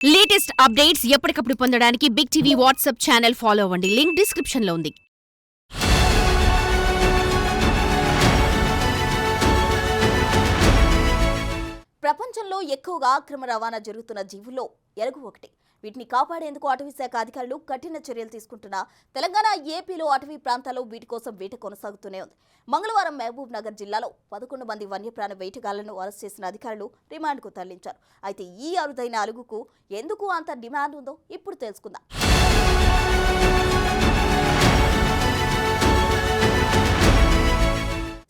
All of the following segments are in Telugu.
లేటెస్ట్ అప్డేట్స్ ఎప్పటికప్పుడు పొందడానికి big TV WhatsApp channel follow అవ్వండి. లింక్ డిస్క్రిప్షన్ లో ఉంది. ప్రపంచంలో ఎక్కువగా అక్రమ రవాణా జరుగుతున్న జీవుల్లో ఎలుగు ఒకటి. వీటిని కాపాడేందుకు అటవీ శాఖ అధికారులు కఠిన చర్యలు తీసుకుంటున్నా తెలంగాణ, ఏపీలో అటవీ ప్రాంతాల్లో వీటి కోసం వేట కొనసాగుతూనే ఉంది. మంగళవారం మహబూబ్ నగర్ జిల్లాలో 11 మంది వన్యప్రాణ వేటగాళ్లను అరెస్ట్ చేసిన అధికారులు రిమాండ్కు తరలించారు. అయితే ఈ అరుదైన అలుగుకు ఎందుకు అంత డిమాండ్ ఉందో ఇప్పుడు తెలుసుకుందాం.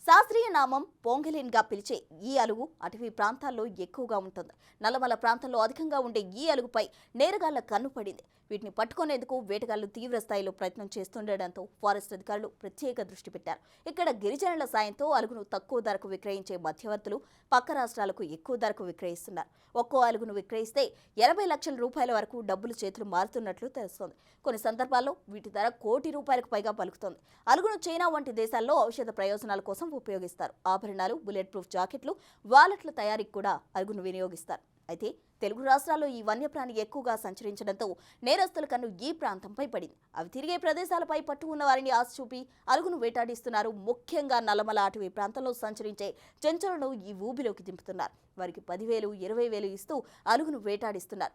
శాస్త్రీయ నామం పోంగలిన్ గా పిలిచే ఈ అలుగు అటవీ ప్రాంతాల్లో ఎక్కువగా ఉంటుంది. నల్లమల ప్రాంతంలో అధికంగా ఉండే ఈ అలుగుపై నేరగాళ్ల కన్ను పడింది. వీటిని పట్టుకునేందుకు వేటగాళ్లు తీవ్ర స్థాయిలో ప్రయత్నం చేస్తుండటంతో ఫారెస్ట్ అధికారులు ప్రత్యేక దృష్టి పెట్టారు. ఇక్కడ గిరిజనుల సాయంతో అలుగును తక్కువ ధరకు విక్రయించే మధ్యవర్తులు పక్క రాష్ట్రాలకు ఎక్కువ ధరకు విక్రయిస్తున్నారు. ఒక్కో అలుగును విక్రయిస్తే 80 లక్షల రూపాయల వరకు డబ్బులు చేతులు మారుతున్నట్లు తెలుస్తోంది. కొన్ని సందర్భాల్లో వీటి ధర ₹1 కోటి పైగా పలుకుతోంది. అలుగును చైనా వంటి దేశాల్లో ఔషధ ప్రయోజనాల కోసం ఉపయోగిస్తారు. ఆభరణాలు, బుల్లెట్ ప్రూఫ్ జాకెట్లు, వాలెట్ల తయారీకి కూడా అలుగును వినియోగిస్తారు. అయితే తెలుగు రాష్ట్రాల్లో ఈ వన్యప్రాణి ఎక్కువగా సంచరించడంతో నేరస్తుల కన్ను ఈ ప్రాంతంపై పడింది. అవి తిరిగే ప్రదేశాలపై పట్టు ఉన్న వారిని ఆశ చూపి అలుగును వేటాడిస్తున్నారు. ముఖ్యంగా నల్లమల అటవీ ప్రాంతంలో సంచరించే చెంచులను ఈ ఊబిలోకి దింపుతున్నారు. వారికి 10,000, 20,000 ఇస్తూ అలుగును వేటాడిస్తున్నారు.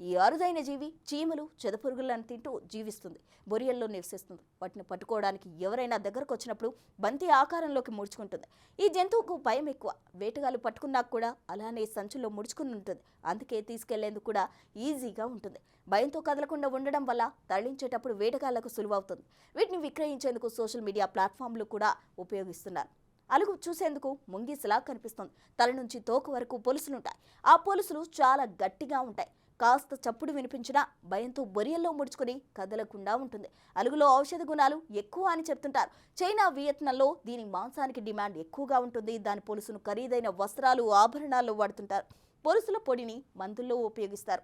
ఈ అరుదైన జీవి చీమలు, చెదపురుగులను తింటూ జీవిస్తుంది. బొరియల్లో నివసిస్తుంది. వాటిని పట్టుకోవడానికి ఎవరైనా దగ్గరకు వచ్చినప్పుడు బంతి ఆకారంలోకి ముడుచుకుంటుంది. ఈ జంతువుకు భయం ఎక్కువ. వేటగాళ్ళు పట్టుకున్నా కూడా అలానే సంచుల్లో ముడుచుకుని ఉంటుంది. అందుకే తీసుకెళ్లేందుకు కూడా ఈజీగా ఉంటుంది. భయంతో కదలకుండా ఉండడం వల్ల తరలించేటప్పుడు వేటగాళ్లకు సులువవుతుంది. వీటిని విక్రయించేందుకు సోషల్ మీడియా ప్లాట్ఫామ్లు కూడా ఉపయోగిస్తున్నారు. అలుగు చూసేందుకు ముంగిసలా కనిపిస్తుంది. తల నుంచి తోక వరకు పొలుసులుంటాయి. ఆ పొలుసులు చాలా గట్టిగా ఉంటాయి. కాస్త చప్పుడు వినిపించినా భయంతో బొరియల్లో ముడుచుకుని కదలకుండా ఉంటుంది. అలుగులో ఔషధ గుణాలు ఎక్కువ అని చెప్తుంటారు. చైనా, వియత్నాంలో దీని మాంసానికి డిమాండ్ ఎక్కువగా ఉంటుంది. దాని పొలుసును ఖరీదైన వస్త్రాలు, ఆభరణాల్లో వాడుతుంటారు. పొలుసుల పొడిని మందుల్లో ఉపయోగిస్తారు.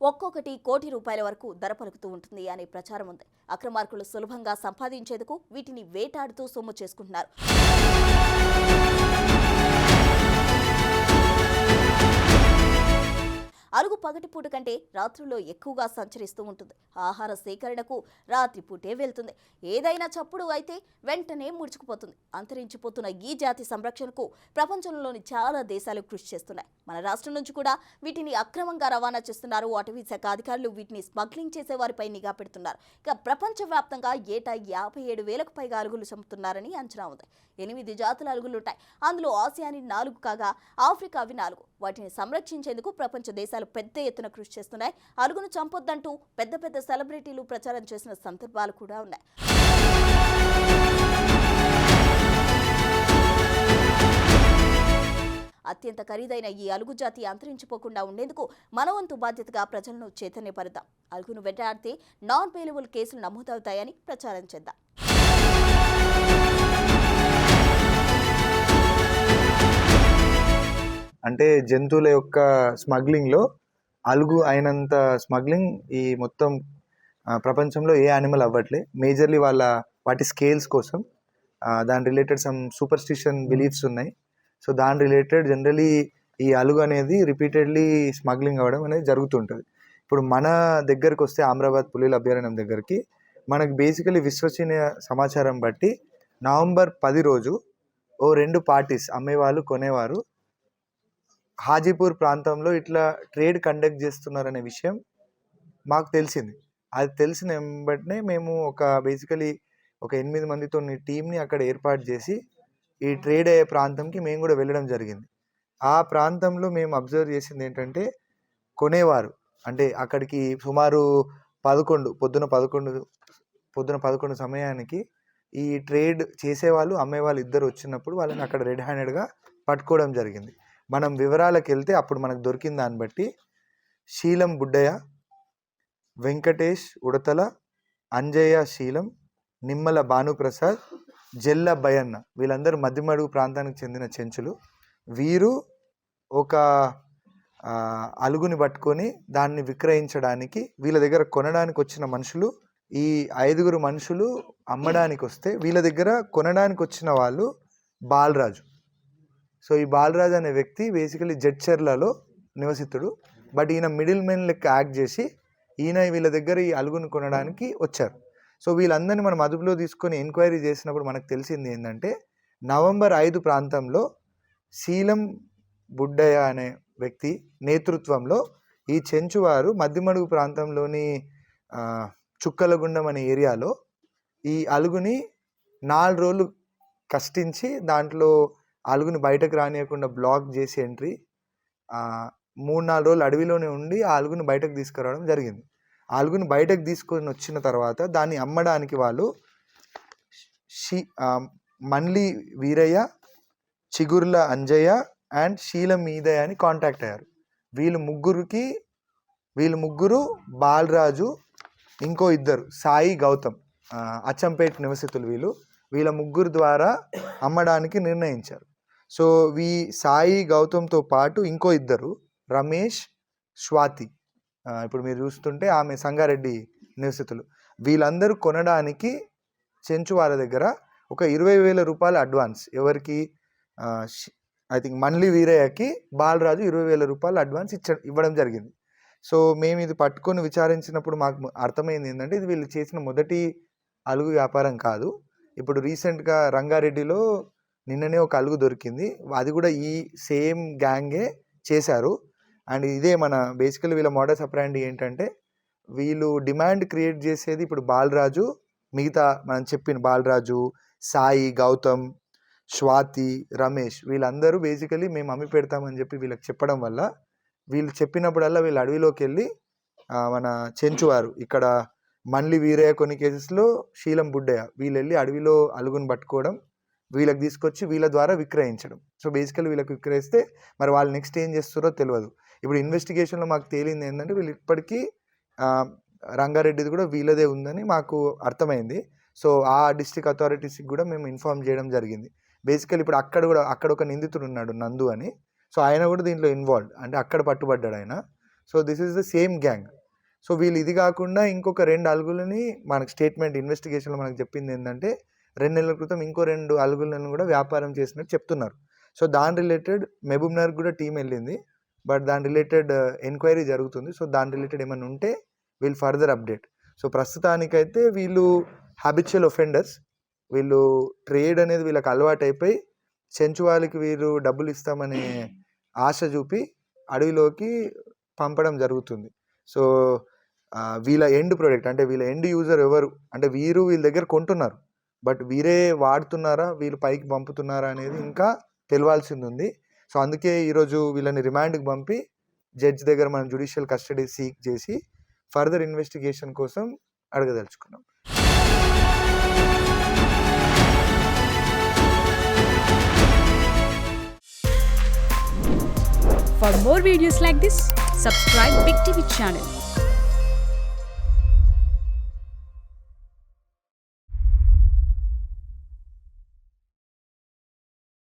ఒక్కొక్కటి ₹1 కోటి వరకు ధర పలుకుతూ ఉంటుంది అనే ప్రచారం ఉంది. అక్రమార్కులు సులభంగా సంపాదించేందుకు వీటిని వేటాడుతూ సొమ్ము చేసుకుంటున్నారు. అలుగు పగటిపూట కంటే రాత్రుల్లో ఎక్కువగా సంచరిస్తూ ఉంటుంది. ఆహార సేకరణకు రాత్రిపూటే వెళ్తుంది. ఏదైనా చప్పుడు అయితే వెంటనే ముడుచుకుపోతుంది. అంతరించిపోతున్న ఈ జాతి సంరక్షణకు ప్రపంచంలోని చాలా దేశాలు కృషి చేస్తున్నాయి. మన రాష్ట్రం నుంచి కూడా వీటిని అక్రమంగా రవాణా చేస్తున్నారు. అటవీ శాఖ అధికారులు వీటిని స్మగ్లింగ్ చేసే వారిపై నిఘా పెడుతున్నారు. ఇక ప్రపంచవ్యాప్తంగా ఏటా 57,000కు పైగా అలుగులు చంపుతున్నారని అంచనా ఉంది. 8 జాతుల అలుగులుంటాయి. అందులో ఆసియాని 4 కాగా ఆఫ్రికావి 4. వాటిని సంరక్షించేందుకు ప్రపంచ దేశాలు పెద్ద ఎత్తున కృషి చేస్తున్నాయి. అలుగును చంపొద్దంటూ పెద్ద పెద్ద సెలబ్రిటీలు ప్రచారం చేసిన సందర్భాలు కూడా ఉన్నాయి. అత్యంత ఖరీదైన ఈ అలుగు జాతి అంతరించిపోకుండా ఉండేందుకు మనవంతు బాధ్యతగా ప్రజలను చైతన్యపరుద్దాం. అలుగును వెంటాడితే నాన్ బెయిలబుల్ కేసులు నమోదవుతాయని ప్రచారం చేద్దాం. అంటే జంతువుల యొక్క స్మగ్లింగ్లో అలుగు అయినంత స్మగ్లింగ్ ఈ మొత్తం ప్రపంచంలో ఏ యానిమల్ అవ్వట్లే. మేజర్లీ వాటి స్కేల్స్ కోసం దాని రిలేటెడ్ సమ్ సూపర్స్టిషన్ బిలీఫ్స్ ఉన్నాయి. సో దాని రిలేటెడ్ జనరలీ ఈ అలుగు అనేది రిపీటెడ్లీ స్మగ్లింగ్ అవ్వడం అనేది జరుగుతుంటుంది. ఇప్పుడు మన దగ్గరకు వస్తే అమరాబాద్ పులిల అభయారణ్యం దగ్గరికి మనకు బేసికలీ విశ్వసనీయ సమాచారం బట్టి నవంబర్ 10 రోజు ఓ 2 పార్టీస్ అమ్మేవాళ్ళు, కొనేవారు హాజీపూర్ ప్రాంతంలో ఇట్లా ట్రేడ్ కండక్ట్ చేస్తున్నారనే విషయం మాకు తెలిసింది. అది తెలిసిన వెంబటనే మేము బేసికలీ ఒక 8 మందితో టీంని అక్కడ ఏర్పాటు చేసి ఈ ట్రేడ్ అయ్యే ప్రాంతంకి మేము కూడా వెళ్ళడం జరిగింది. ఆ ప్రాంతంలో మేము అబ్జర్వ్ చేసింది ఏంటంటే, కొనేవారు అంటే అక్కడికి సుమారు పొద్దున 11 సమయానికి ఈ ట్రేడ్ చేసేవాళ్ళు, అమ్మేవాళ్ళు ఇద్దరు వచ్చినప్పుడు వాళ్ళని అక్కడ రెడ్ హ్యాండెడ్గా పట్టుకోవడం జరిగింది. మనం వివరాలకు వెళ్తే అప్పుడు మనకు దొరికిన దాన్ని బట్టి శీలం బుడ్డయ్య, వెంకటేష్ ఉడతల, అంజయ్య శీలం, నిమ్మల భానుప్రసాద్, జెల్ల బయన్న వీళ్ళందరూ మధ్యమడుగు ప్రాంతానికి చెందిన చెంచులు. వీరు ఒక అలుగుని పట్టుకొని దాన్ని విక్రయించడానికి వీళ్ళ దగ్గర కొనడానికి వచ్చిన మనుషులు. ఈ 5 మనుషులు అమ్మడానికి వస్తే వీళ్ళ దగ్గర కొనడానికి వచ్చిన వాళ్ళు బాలరాజు. సో ఈ బాలరాజ్ అనే వ్యక్తి బేసికలీ జడ్చర్లలో నివసితుడు. బట్ ఈయన మిడిల్ మెన్ లెక్క యాక్ట్ చేసి ఈయన వీళ్ళ దగ్గర ఈ అలుగును కొనడానికి వచ్చారు. సో వీళ్ళందరినీ మనం అదుపులో తీసుకొని ఎంక్వైరీ చేసినప్పుడు మనకు తెలిసింది ఏంటంటే నవంబర్ 5 ప్రాంతంలో శీలం బుడ్డయ్య అనే వ్యక్తి నేతృత్వంలో ఈ చెంచువారు మధ్యమడుగు ప్రాంతంలోని చుక్కలగుండం అనే ఏరియాలో ఈ అలుగుని 4 రోజులు కష్టించి దాంట్లో అలుగుని బయటకు రానియకుండా బ్లాక్ చేసి ఎంట్రీ 3-4 రోజులు అడవిలోనే ఉండి ఆ అలుగుని బయటకు తీసుకురావడం జరిగింది. ఆ అలుగుని బయటకు తీసుకొని వచ్చిన తర్వాత దాన్ని అమ్మడానికి వాళ్ళు మన్లి వీరయ్య, చిగుర్ల అంజయ్య అండ్ శీలం మీదయ్య అని కాంటాక్ట్ అయ్యారు. వీళ్ళు ముగ్గురు బాలరాజు, ఇంకో ఇద్దరు సాయి గౌతమ్, అచ్చంపేట నివసితులు. వీళ్ళ ముగ్గురు ద్వారా అమ్మడానికి నిర్ణయించారు. సో సాయి గౌతమ్తో పాటు ఇంకో ఇద్దరు రమేష్, స్వాతి, ఇప్పుడు మీరు చూస్తుంటే ఆమె సంగారెడ్డి నివసితులు. వీళ్ళందరూ కొనడానికి చెంచు వాళ్ళ దగ్గర ఒక 20,000 రూపాయల అడ్వాన్స్, ఎవరికి ఐ థింక్ మన్లి వీరయ్యకి బాలరాజు 20,000 రూపాయల అడ్వాన్స్ ఇవ్వడం జరిగింది. సో మేము ఇది పట్టుకొని విచారించినప్పుడు మాకు అర్థమైంది ఏంటంటే ఇది వీళ్ళు చేసిన మొదటి అలుగు వ్యాపారం కాదు. ఇప్పుడు రీసెంట్గా రంగారెడ్డిలో నిన్ననే ఒక అలుగు దొరికింది, అది కూడా ఈ సేమ్ గ్యాంగే చేశారు. అండ్ ఇదే మన బేసికలీ వీళ్ళ మోడస్ ఆపరాండి ఏంటంటే వీళ్ళు డిమాండ్ క్రియేట్ చేసేది ఇప్పుడు బాలరాజు, మిగతా మనం చెప్పిన బాలరాజు, సాయి గౌతమ్, స్వాతి, రమేష్ వీళ్ళందరూ బేసికలీ మేము అమ్మి పెడతామని చెప్పి వీళ్ళకి చెప్పడం వల్ల వీళ్ళు చెప్పినప్పుడల్లా వీళ్ళు అడవిలోకి వెళ్ళి మన చెంచువారు ఇక్కడ మన్లి వీరయ్య కొన్ని కేసెస్లో శీలం బుడ్డయ్య వీళ్ళు వెళ్ళి అడవిలో అలుగుని పట్టుకోవడం, వీళ్ళకి తీసుకొచ్చి వీళ్ళ ద్వారా విక్రయించడం. సో బేసికలీ వీళ్ళకి విక్రయిస్తే మరి వాళ్ళు నెక్స్ట్ ఏం చేస్తారో తెలియదు. ఇప్పుడు ఇన్వెస్టిగేషన్లో మాకు తేలింది ఏంటంటే వీళ్ళు ఇప్పటికీ రంగారెడ్డిది కూడా వీళ్ళదే ఉందని మాకు అర్థమైంది. సో ఆ డిస్ట్రిక్ట్ అథారిటీస్కి కూడా మేము ఇన్ఫార్మ్ చేయడం జరిగింది. బేసికలీ ఇప్పుడు అక్కడ ఒక నిందితుడు ఉన్నాడు నందు అని, సో ఆయన కూడా దీంట్లో ఇన్వాల్వ్, అంటే అక్కడ పట్టుబడ్డాడు ఆయన. So this is the same gang. So వీళ్ళు ఇది కాకుండా ఇంకొక 2 అలుగులని మనకు స్టేట్మెంట్ ఇన్వెస్టిగేషన్లో మనకు చెప్పింది ఏంటంటే 2 నెలల క్రితం ఇంకో 2 అలుగులను కూడా వ్యాపారం చేసినట్టు చెప్తున్నారు. సో దాని రిలేటెడ్ మహబూబ్నగర్ కూడా టీం వెళ్ళింది, బట్ దాని రిలేటెడ్ ఎంక్వైరీ జరుగుతుంది. సో దాని రిలేటెడ్ ఏమైనా ఉంటే వీళ్ళు ఫర్దర్ అప్డేట్. సో ప్రస్తుతానికైతే వీళ్ళు హ్యాబిచువల్ ఒఫెండర్స్, వీళ్ళు ట్రేడ్ అనేది వీళ్ళకి అలవాటు అయిపోయి చెంచు వాళ్ళకి వీరు డబ్బులు ఇస్తామనే ఆశ చూపి అడవిలోకి పంపడం జరుగుతుంది. సో వీళ్ళ ఎండ్ ప్రోడక్ట్ అంటే వీళ్ళ ఎండ్ యూజర్ ఎవరు అంటే వీళ్ళ దగ్గర కొంటున్నారు, బట్ వీరే వాడుతున్నారా వీళ్ళు పైకి పంపుతున్నారా అనేది ఇంకా తెలియాల్సింది ఉంది. సో అందుకే ఈరోజు వీళ్ళని రిమాండ్కి పంపి జడ్జి దగ్గర మనం జ్యుడిషియల్ కస్టడీ సీక్ చేసి ఫర్దర్ ఇన్వెస్టిగేషన్ కోసం అడగదలుచుకున్నాం. For more videos like this, subscribe Big TV channel.